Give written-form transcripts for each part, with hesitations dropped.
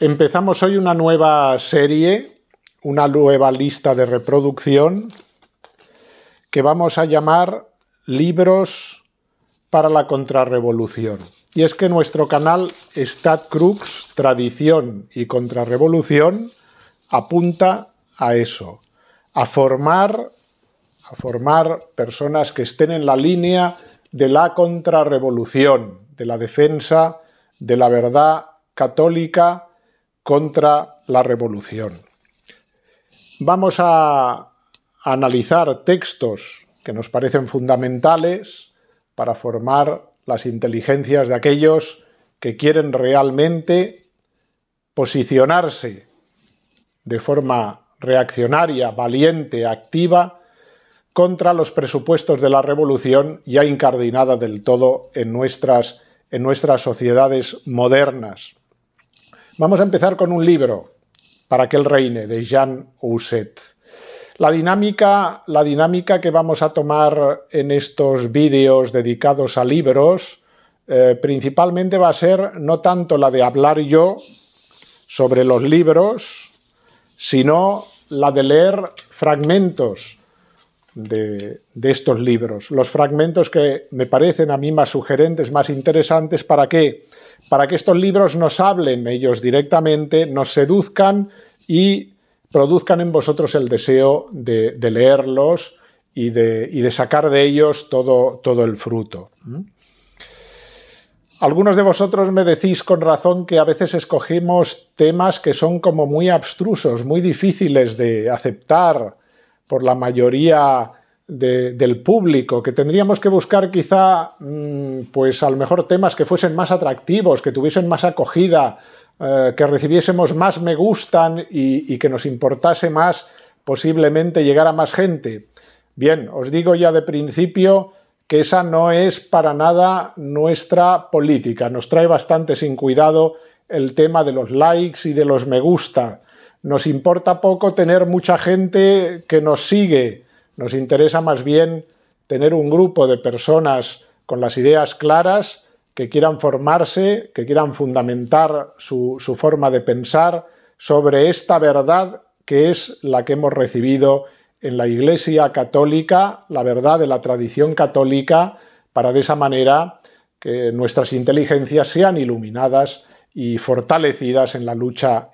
Empezamos hoy una nueva serie, una nueva lista de reproducción que vamos a llamar Libros para la Contrarrevolución. Y es que nuestro canal StatCrux, Tradición y Contrarrevolución, apunta a eso, a formar personas que estén en la línea de la contrarrevolución, de la defensa de la verdad católica contra la revolución. Vamos a analizar textos que nos parecen fundamentales para formar las inteligencias de aquellos que quieren realmente posicionarse de forma reaccionaria, valiente, activa, contra los presupuestos de la revolución ya incardinada del todo en nuestras sociedades modernas. Vamos a empezar con un libro, Para que él reine, de Jean Ausset. La dinámica que vamos a tomar en estos vídeos dedicados a libros, principalmente va a ser no tanto la de hablar yo sobre los libros, sino la de leer fragmentos de estos libros. Los fragmentos que me parecen a mí más sugerentes, más interesantes. ¿Para qué? Para que estos libros nos hablen ellos directamente, nos seduzcan y produzcan en vosotros el deseo de leerlos y de sacar de ellos todo el fruto. Algunos de vosotros me decís con razón que a veces escogemos temas que son como muy abstrusos, muy difíciles de aceptar por la mayoría del público, que tendríamos que buscar quizá, pues a lo mejor temas que fuesen más atractivos, que tuviesen más acogida, que recibiésemos más me gustan y que nos importase más posiblemente llegar a más gente. Bien, os digo ya de principio que esa no es para nada nuestra política. Nos trae bastante sin cuidado el tema de los likes y de los me gusta. Nos importa poco tener mucha gente que nos sigue. Nos interesa más bien tener un grupo de personas con las ideas claras, que quieran formarse, que quieran fundamentar su forma de pensar sobre esta verdad que es la que hemos recibido en la Iglesia católica, la verdad de la tradición católica, para de esa manera que nuestras inteligencias sean iluminadas y fortalecidas en la lucha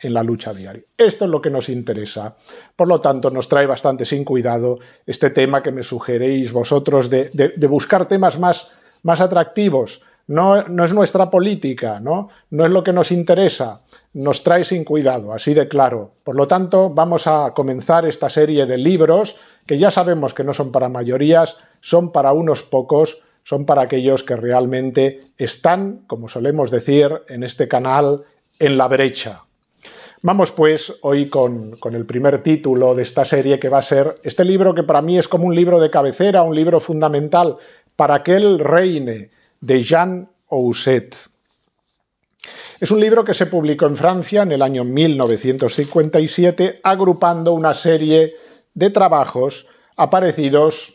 diaria. Esto es lo que nos interesa. Por lo tanto, nos trae bastante sin cuidado este tema que me sugeréis vosotros de buscar temas más atractivos. No es nuestra política, no es lo que nos interesa. Nos trae sin cuidado, así de claro. Por lo tanto, vamos a comenzar esta serie de libros que ya sabemos que no son para mayorías, son para unos pocos, son para aquellos que realmente están, como solemos decir en este canal, en la brecha. Vamos pues hoy con el primer título de esta serie, que va a ser este libro que para mí es como un libro de cabecera, un libro fundamental, Para que él reine, de Jean Ausset. Es un libro que se publicó en Francia en el año 1957, agrupando una serie de trabajos aparecidos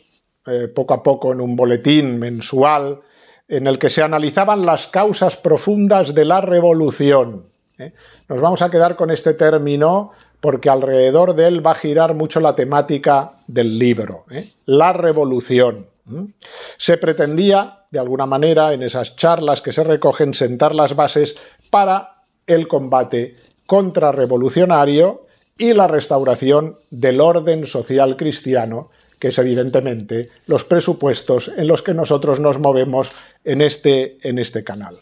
poco a poco en un boletín mensual en el que se analizaban las causas profundas de la revolución. Nos vamos a quedar con este término porque alrededor de él va a girar mucho la temática del libro, la revolución. Se pretendía, de alguna manera, en esas charlas que se recogen, sentar las bases para el combate contrarrevolucionario y la restauración del orden social cristiano, que es evidentemente los presupuestos en los que nosotros nos movemos en este canal.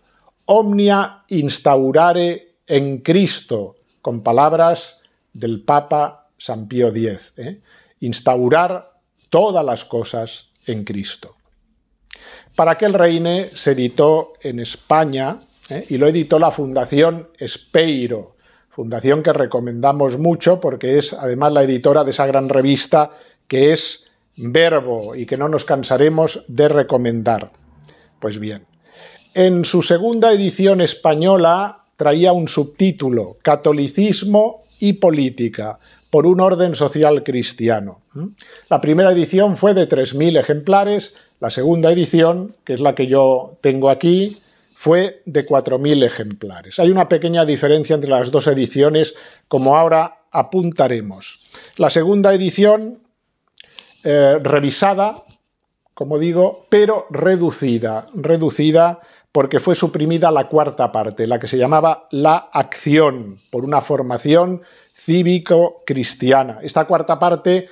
Omnia instaurare en Cristo, con palabras del Papa San Pío X. Instaurar todas las cosas en Cristo. Para que él reine se editó en España, y lo editó la Fundación Espeiro, fundación que recomendamos mucho porque es además la editora de esa gran revista que es Verbo y que no nos cansaremos de recomendar. Pues bien, en su segunda edición española traía un subtítulo, Catolicismo y política, por un orden social cristiano. La primera edición fue de 3.000 ejemplares, la segunda edición, que es la que yo tengo aquí, fue de 4.000 ejemplares. Hay una pequeña diferencia entre las dos ediciones, como ahora apuntaremos. La segunda edición, revisada, como digo, pero reducida porque fue suprimida la cuarta parte, la que se llamaba La Acción, por una formación cívico-cristiana. Esta cuarta parte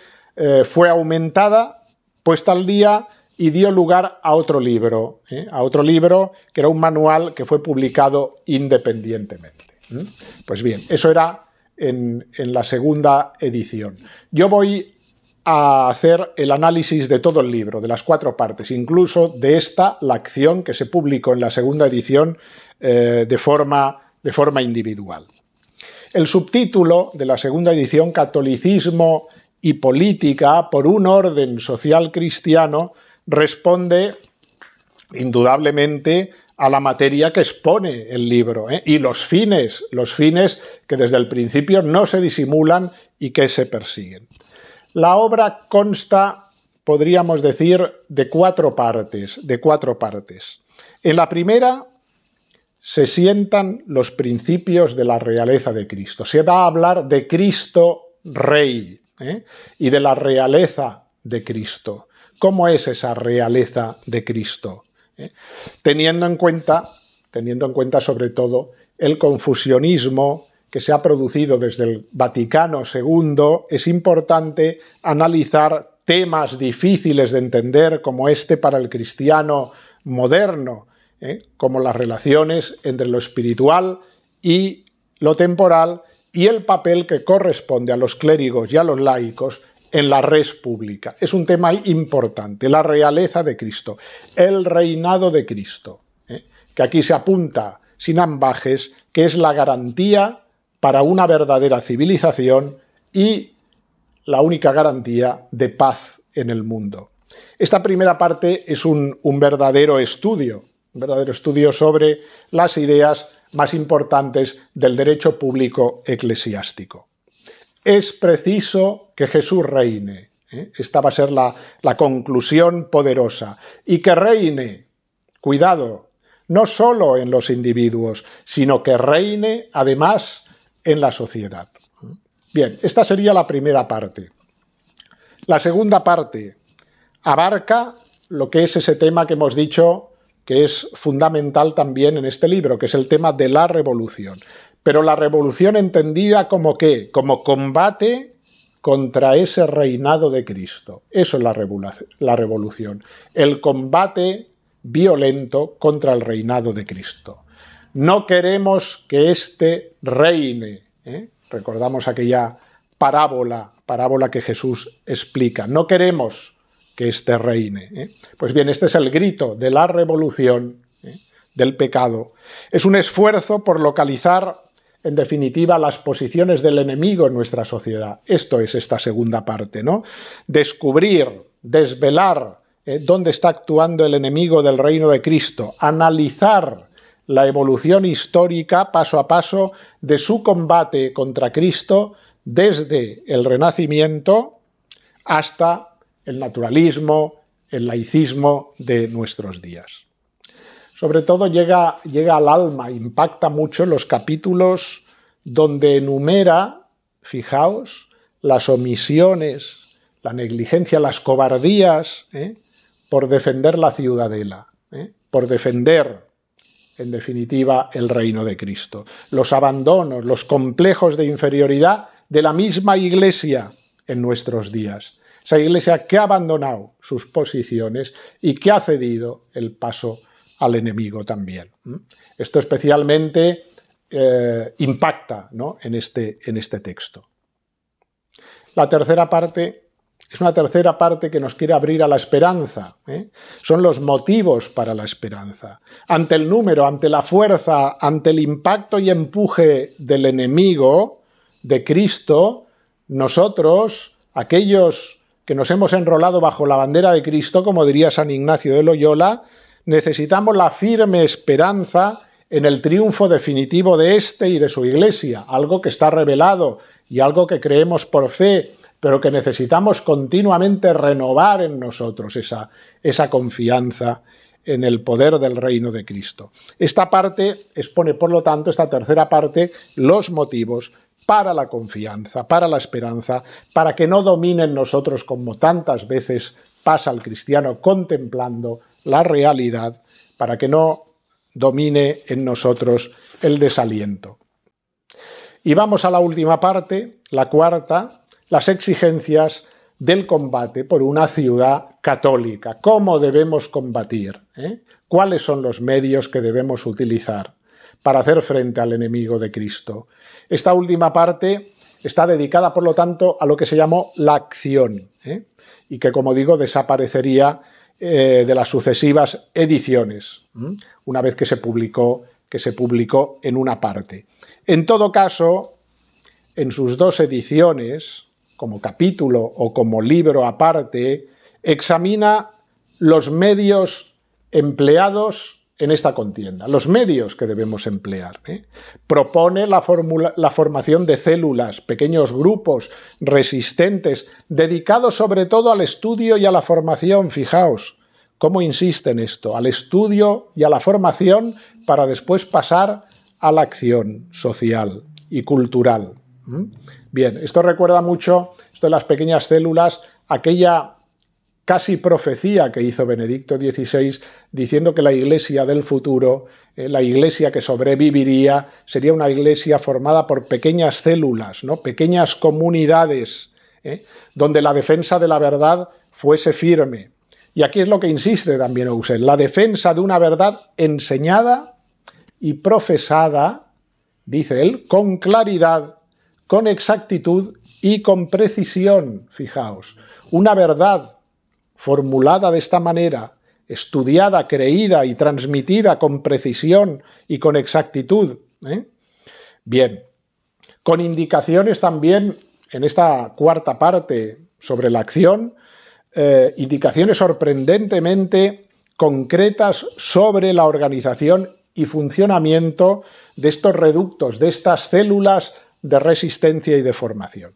fue aumentada, puesta al día y dio lugar a otro libro que era un manual que fue publicado independientemente. Pues bien, eso era en la segunda edición. Yo voy a hacer el análisis de todo el libro, de las 4 partes, incluso de esta, La Acción, que se publicó en la segunda edición de forma individual. El subtítulo de la segunda edición, Catolicismo y política por un orden social cristiano, responde indudablemente a la materia que expone el libro, y los fines que desde el principio no se disimulan y que se persiguen. La obra consta, podríamos decir, de 4 partes. En la primera se sientan los principios de la realeza de Cristo. Se va a hablar de Cristo Rey, y de la realeza de Cristo. ¿Cómo es esa realeza de Cristo? Teniendo en cuenta sobre todo el confusionismo que se ha producido desde el Vaticano II, es importante analizar temas difíciles de entender como este para el cristiano moderno, como las relaciones entre lo espiritual y lo temporal y el papel que corresponde a los clérigos y a los laicos en la res pública. Es un tema importante, la realeza de Cristo, el reinado de Cristo, que aquí se apunta sin ambajes, que es la garantía para una verdadera civilización y la única garantía de paz en el mundo. Esta primera parte es un verdadero estudio sobre las ideas más importantes del derecho público eclesiástico. Es preciso que Jesús reine. Esta va a ser la conclusión poderosa. Y que reine, cuidado, no solo en los individuos, sino que reine además en la sociedad. Bien, esta sería la primera parte. La segunda parte abarca lo que es ese tema que hemos dicho que es fundamental también en este libro, que es el tema de la revolución. Pero la revolución entendida como ¿qué? Como combate contra ese reinado de Cristo. Eso es la revolución. El combate violento contra el reinado de Cristo. No queremos que éste reine. Recordamos aquella parábola que Jesús explica. No queremos que éste reine. Pues bien, este es el grito de la revolución, del pecado. Es un esfuerzo por localizar, en definitiva, las posiciones del enemigo en nuestra sociedad. Esto es esta segunda parte, ¿no? Descubrir, desvelar dónde está actuando el enemigo del reino de Cristo, analizar la evolución histórica paso a paso de su combate contra Cristo desde el Renacimiento hasta el naturalismo, el laicismo de nuestros días. Sobre todo llega al alma, impacta mucho los capítulos donde enumera, fijaos, las omisiones, la negligencia, las cobardías, por defender la ciudadela, por defender, en definitiva, el reino de Cristo. Los abandonos, los complejos de inferioridad de la misma Iglesia en nuestros días. Esa Iglesia que ha abandonado sus posiciones y que ha cedido el paso al enemigo también. Esto especialmente impacta, ¿no? en este texto. La tercera parte Es una tercera parte que nos quiere abrir a la esperanza, ¿eh? Son los motivos para la esperanza. Ante el número, ante la fuerza, ante el impacto y empuje del enemigo, de Cristo, nosotros, aquellos que nos hemos enrolado bajo la bandera de Cristo, como diría San Ignacio de Loyola, necesitamos la firme esperanza en el triunfo definitivo de éste y de su Iglesia, algo que está revelado y algo que creemos por fe, pero que necesitamos continuamente renovar en nosotros esa confianza en el poder del reino de Cristo. Esta parte expone, por lo tanto, esta tercera parte, los motivos para la confianza, para la esperanza, para que no domine en nosotros, como tantas veces pasa al cristiano contemplando la realidad, para que no domine en nosotros el desaliento. Y vamos a la última parte, la cuarta, las exigencias del combate por una ciudad católica. ¿Cómo debemos combatir? ¿Cuáles son los medios que debemos utilizar para hacer frente al enemigo de Cristo? Esta última parte está dedicada, por lo tanto, a lo que se llamó la acción, y que, como digo, desaparecería de las sucesivas ediciones, una vez que se publicó en una parte. En todo caso, en sus dos ediciones, como capítulo o como libro aparte, examina los medios empleados en esta contienda, los medios que debemos emplear. Propone la formación de células, pequeños grupos resistentes, dedicados sobre todo al estudio y a la formación. Fijaos cómo insiste en esto, al estudio y a la formación para después pasar a la acción social y cultural. Bien, esto recuerda mucho, esto de las pequeñas células, aquella casi profecía que hizo Benedicto XVI, diciendo que la iglesia del futuro, la iglesia que sobreviviría, sería una iglesia formada por pequeñas células, ¿no? Pequeñas comunidades, donde la defensa de la verdad fuese firme. Y aquí es lo que insiste también Husserl, la defensa de una verdad enseñada y profesada, dice él, con claridad, con exactitud y con precisión. Fijaos, una verdad formulada de esta manera, estudiada, creída y transmitida con precisión y con exactitud. Bien, con indicaciones también en esta cuarta parte sobre la acción, indicaciones sorprendentemente concretas sobre la organización y funcionamiento de estos reductos, de estas células de resistencia y de formación.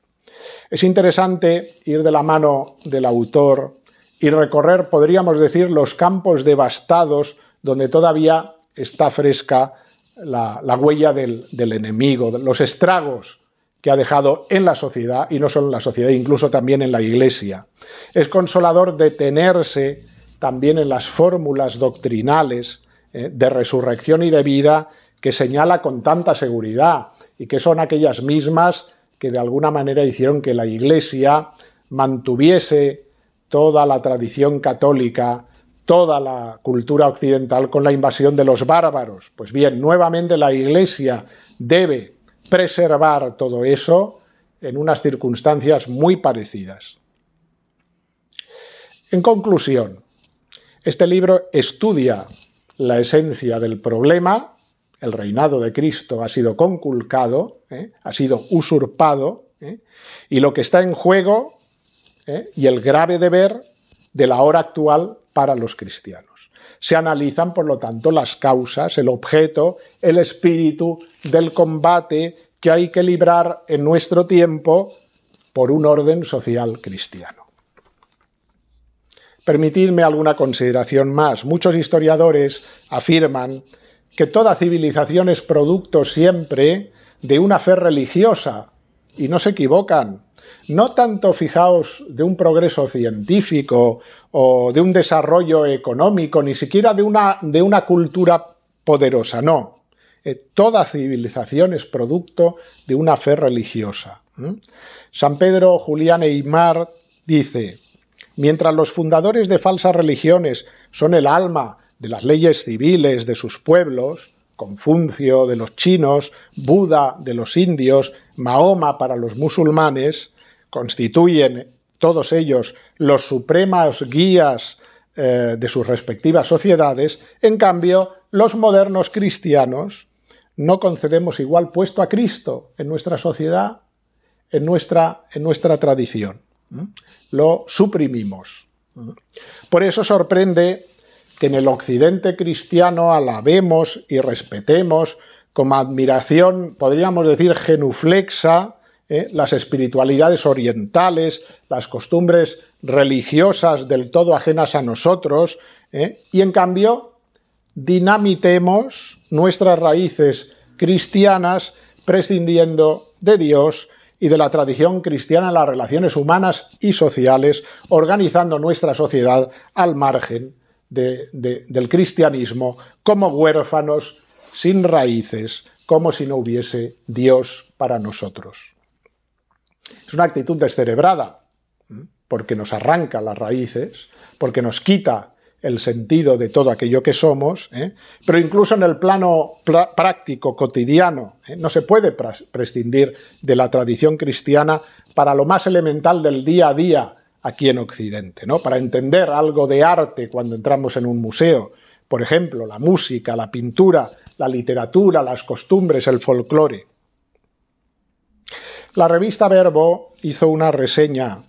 Es interesante ir de la mano del autor y recorrer, podríamos decir, los campos devastados donde todavía está fresca la huella del enemigo, los estragos que ha dejado en la sociedad, y no solo en la sociedad, incluso también en la Iglesia. Es consolador detenerse también en las fórmulas doctrinales de resurrección y de vida que señala con tanta seguridad, y que son aquellas mismas que de alguna manera hicieron que la Iglesia mantuviese toda la tradición católica, toda la cultura occidental con la invasión de los bárbaros. Pues bien, nuevamente la Iglesia debe preservar todo eso en unas circunstancias muy parecidas. En conclusión, este libro estudia la esencia del problema. El reinado de Cristo ha sido conculcado, ha sido usurpado, y lo que está en juego y el grave deber de la hora actual para los cristianos. Se analizan, por lo tanto, las causas, el objeto, el espíritu del combate que hay que librar en nuestro tiempo por un orden social cristiano. Permitidme alguna consideración más. Muchos historiadores afirman que toda civilización es producto siempre de una fe religiosa, y no se equivocan. No tanto, fijaos, de un progreso científico o de un desarrollo económico, ni siquiera de una cultura poderosa, no. Toda civilización es producto de una fe religiosa. San Pedro Julián Eymar dice: mientras los fundadores de falsas religiones son el alma de las leyes civiles de sus pueblos, Confucio de los chinos, Buda de los indios, Mahoma para los musulmanes, constituyen todos ellos los supremos guías de sus respectivas sociedades. En cambio, los modernos cristianos no concedemos igual puesto a Cristo en nuestra sociedad, en nuestra tradición. Lo suprimimos. Por eso sorprende que en el occidente cristiano alabemos y respetemos con admiración, podríamos decir genuflexa, las espiritualidades orientales, las costumbres religiosas del todo ajenas a nosotros, y en cambio dinamitemos nuestras raíces cristianas prescindiendo de Dios y de la tradición cristiana en las relaciones humanas y sociales, organizando nuestra sociedad al margen del cristianismo, como huérfanos sin raíces, como si no hubiese Dios para nosotros. Es una actitud descerebrada, porque nos arranca las raíces, porque nos quita el sentido de todo aquello que somos, pero incluso en el plano práctico, cotidiano, no se puede prescindir de la tradición cristiana para lo más elemental del día a día aquí en Occidente, ¿no? Para entender algo de arte cuando entramos en un museo, por ejemplo, la música, la pintura, la literatura, las costumbres, el folclore. La revista Verbo hizo una reseña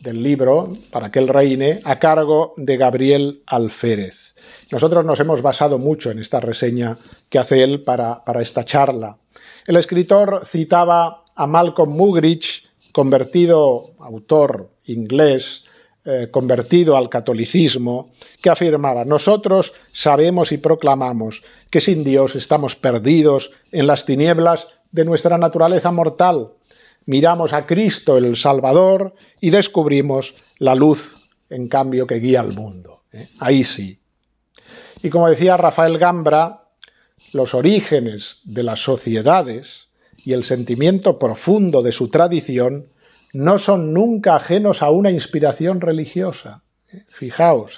del libro, Para que él reine, a cargo de Gabriel Alférez. Nosotros nos hemos basado mucho en esta reseña que hace él para esta charla. El escritor citaba a Malcolm Muggeridge, autor inglés, convertido al catolicismo, que afirmaba: nosotros sabemos y proclamamos que sin Dios estamos perdidos en las tinieblas de nuestra naturaleza mortal. Miramos a Cristo el Salvador y descubrimos la luz, en cambio, que guía al mundo. Ahí sí. Y como decía Rafael Gambra, los orígenes de las sociedades y el sentimiento profundo de su tradición no son nunca ajenos a una inspiración religiosa. Fijaos,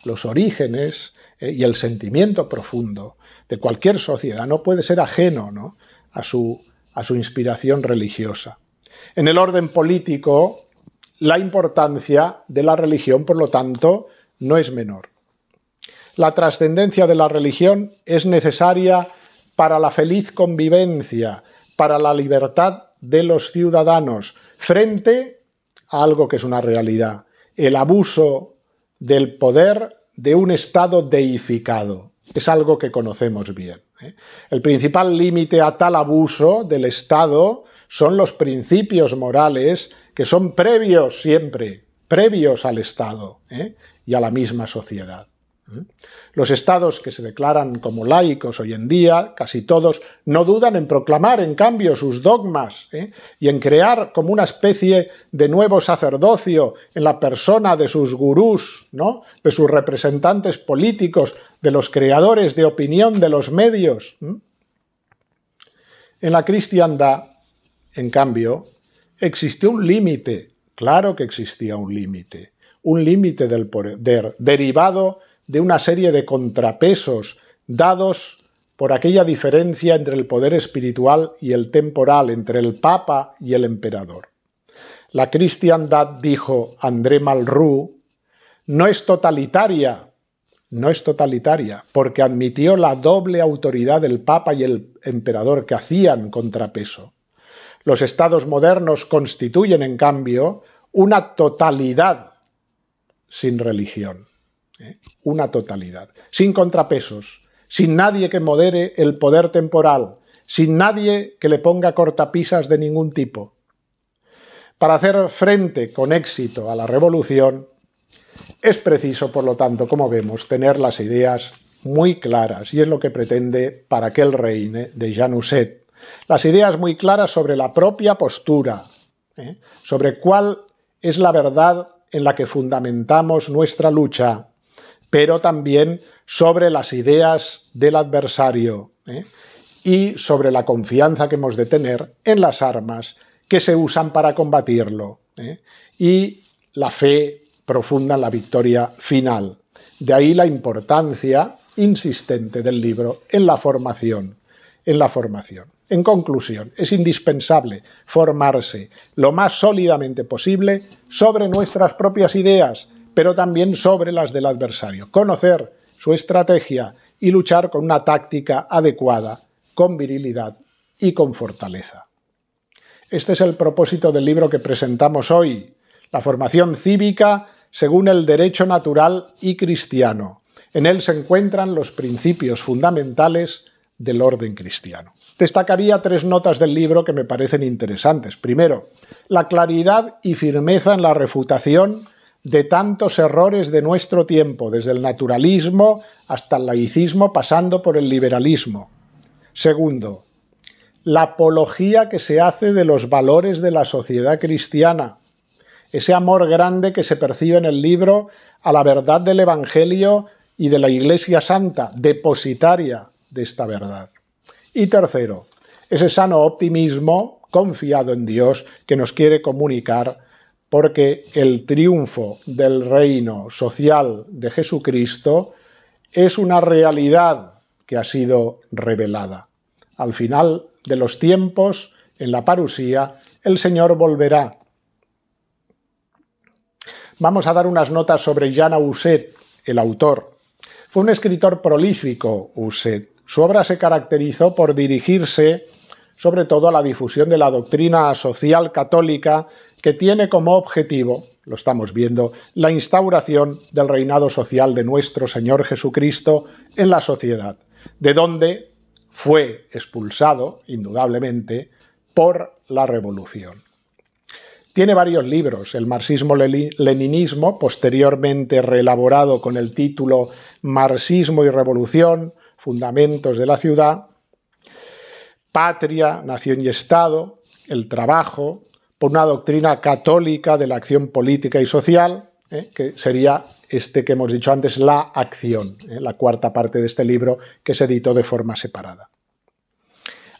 los orígenes y el sentimiento profundo de cualquier sociedad no puede ser ajeno, ¿no?, a su inspiración religiosa. En el orden político, la importancia de la religión, por lo tanto, no es menor. La trascendencia de la religión es necesaria para la feliz convivencia, para la libertad de los ciudadanos, frente a algo que es una realidad: el abuso del poder de un Estado deificado. Es algo que conocemos bien. El principal límite a tal abuso del Estado son los principios morales que son previos siempre, previos al Estado y a la misma sociedad. Los estados que se declaran como laicos hoy en día, casi todos, no dudan en proclamar, en cambio, sus dogmas y en crear como una especie de nuevo sacerdocio en la persona de sus gurús, ¿no?, de sus representantes políticos, de los creadores de opinión de los medios. En la cristiandad, en cambio, existió un límite, claro que existía un límite del poder derivado de una serie de contrapesos dados por aquella diferencia entre el poder espiritual y el temporal, entre el Papa y el emperador. La cristiandad, dijo André Malraux, no es totalitaria, porque admitió la doble autoridad del Papa y el emperador, que hacían contrapeso. Los estados modernos constituyen, en cambio, una totalidad sin religión. Una totalidad, sin contrapesos, sin nadie que modere el poder temporal, sin nadie que le ponga cortapisas de ningún tipo. Para hacer frente con éxito a la revolución, es preciso, por lo tanto, como vemos, tener las ideas muy claras, y es lo que pretende Para que él reine, de Jean Husset. Las ideas muy claras sobre la propia postura, sobre cuál es la verdad en la que fundamentamos nuestra lucha, pero también sobre las ideas del adversario y sobre la confianza que hemos de tener en las armas que se usan para combatirlo y la fe profunda en la victoria final. De ahí la importancia insistente del libro en la formación en la formación. En conclusión, es indispensable formarse lo más sólidamente posible sobre nuestras propias ideas, pero también sobre las del adversario. Conocer su estrategia y luchar con una táctica adecuada, con virilidad y con fortaleza. Este es el propósito del libro que presentamos hoy, La formación cívica según el derecho natural y cristiano. En él se encuentran los principios fundamentales del orden cristiano. Destacaría 3 notas del libro que me parecen interesantes. Primero, la claridad y firmeza en la refutación de tantos errores de nuestro tiempo, desde el naturalismo hasta el laicismo, pasando por el liberalismo. Segundo, la apología que se hace de los valores de la sociedad cristiana, ese amor grande que se percibe en el libro a la verdad del Evangelio y de la Iglesia Santa, depositaria de esta verdad. Y tercero, ese sano optimismo confiado en Dios que nos quiere comunicar, porque el triunfo del reino social de Jesucristo es una realidad que ha sido revelada. Al final de los tiempos, en la parusía, el Señor volverá. Vamos a dar unas notas sobre Jean Auset, el autor. Fue un escritor prolífico, Auset. Su obra se caracterizó por dirigirse sobre todo a la difusión de la doctrina social católica que tiene como objetivo, lo estamos viendo, la instauración del reinado social de nuestro Señor Jesucristo en la sociedad, de donde fue expulsado, indudablemente, por la Revolución. Tiene varios libros, el marxismo-leninismo, posteriormente reelaborado con el título Marxismo y Revolución, Fundamentos de la Ciudad, Patria, Nación y Estado, el trabajo, por una doctrina católica de la acción política y social, que sería este que hemos dicho antes, la acción, la cuarta parte de este libro que se editó de forma separada.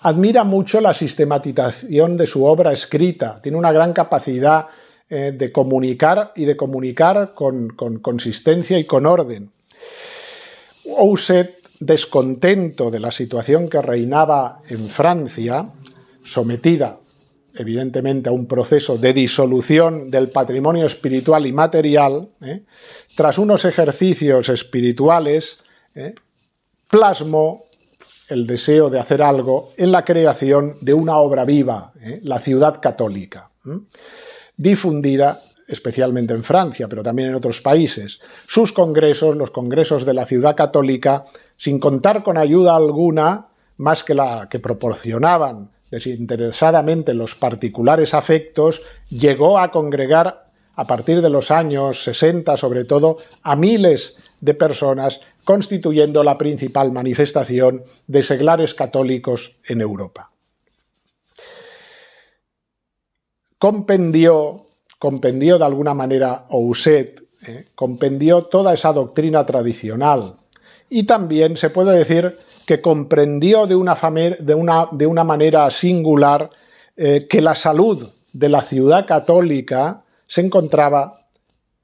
Admira mucho la sistematización de su obra escrita, tiene una gran capacidad de comunicar y de comunicar con consistencia y con orden. Auset, descontento de la situación que reinaba en Francia, sometida evidentemente a un proceso de disolución del patrimonio espiritual y material, tras unos ejercicios espirituales, plasmó el deseo de hacer algo en la creación de una obra viva, la ciudad católica, difundida especialmente en Francia, pero también en otros países. Sus congresos, los congresos de la ciudad católica, sin contar con ayuda alguna, más que la que proporcionaban desinteresadamente los particulares afectos, llegó a congregar a partir de los años 60, sobre todo, a miles de personas, constituyendo la principal manifestación de seglares católicos en Europa. Compendió de alguna manera Auset, compendió toda esa doctrina tradicional y también se puede decir que comprendió de una manera singular que la salud de la ciudad católica se encontraba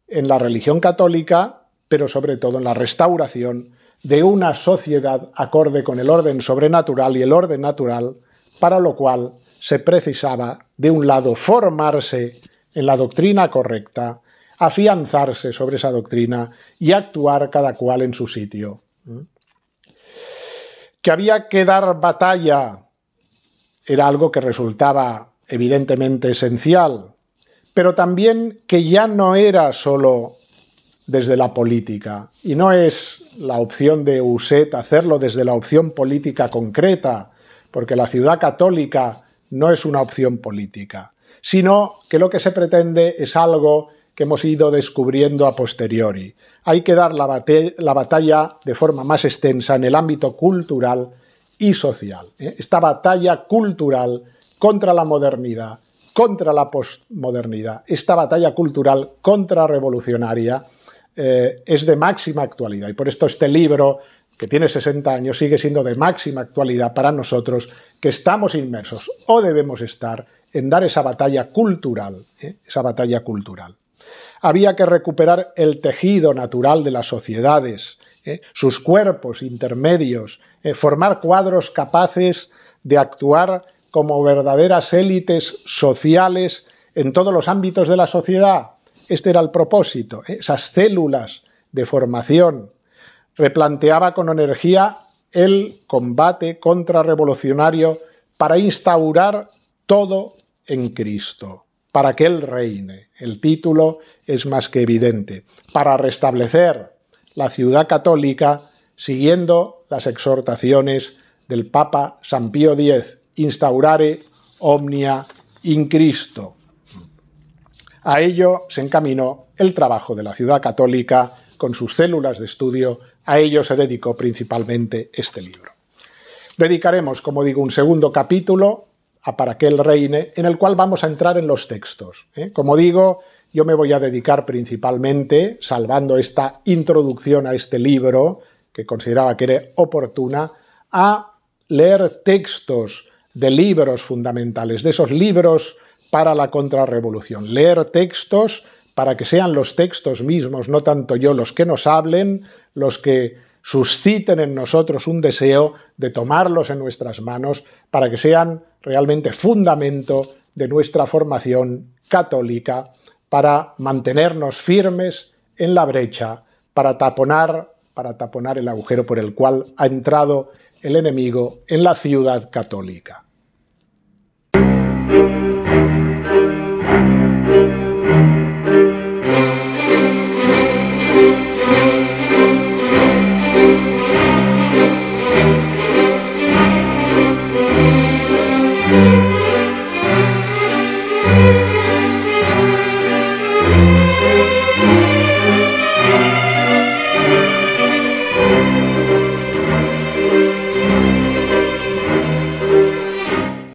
en la religión católica, pero sobre todo en la restauración de una sociedad acorde con el orden sobrenatural y el orden natural, para lo cual se precisaba, de un lado, formarse en la doctrina correcta, afianzarse sobre esa doctrina y actuar cada cual en su sitio. Que había que dar batalla era algo que resultaba evidentemente esencial, pero también que ya no era solo desde la política, y no es la opción de Auset hacerlo desde la opción política concreta, porque la ciudad católica no es una opción política, sino que lo que se pretende es algo que hemos ido descubriendo a posteriori. Hay que dar la batalla de forma más extensa en el ámbito cultural y social. Esta batalla cultural contra la modernidad, contra la posmodernidad, esta batalla cultural contrarrevolucionaria es de máxima actualidad. Y por esto este libro, que tiene 60 años, sigue siendo de máxima actualidad para nosotros, que estamos inmersos o debemos estar en dar esa batalla cultural, esa batalla cultural. Había que recuperar el tejido natural de las sociedades, sus cuerpos intermedios, formar cuadros capaces de actuar como verdaderas élites sociales en todos los ámbitos de la sociedad. Este era el propósito, esas células de formación. Replanteaba con energía el combate contrarrevolucionario para instaurar todo en Cristo, para que Él reine. El título es más que evidente. Para restablecer la ciudad católica siguiendo las exhortaciones del Papa San Pío X, instaurare omnia in Cristo. A ello se encaminó el trabajo de la ciudad católica con sus células de estudio. A ello se dedicó principalmente este libro. Dedicaremos, como digo, un segundo capítulo a Para que Él reine, en el cual vamos a entrar en los textos. Como digo, yo me voy a dedicar principalmente, salvando esta introducción a este libro, que consideraba que era oportuna, a leer textos de libros fundamentales, de esos libros para la contrarrevolución. Leer textos para que sean los textos mismos, no tanto yo, los que nos hablen, los que susciten en nosotros un deseo de tomarlos en nuestras manos, para que sean realmente fundamento de nuestra formación católica, para mantenernos firmes en la brecha, para taponar el agujero por el cual ha entrado el enemigo en la ciudad católica.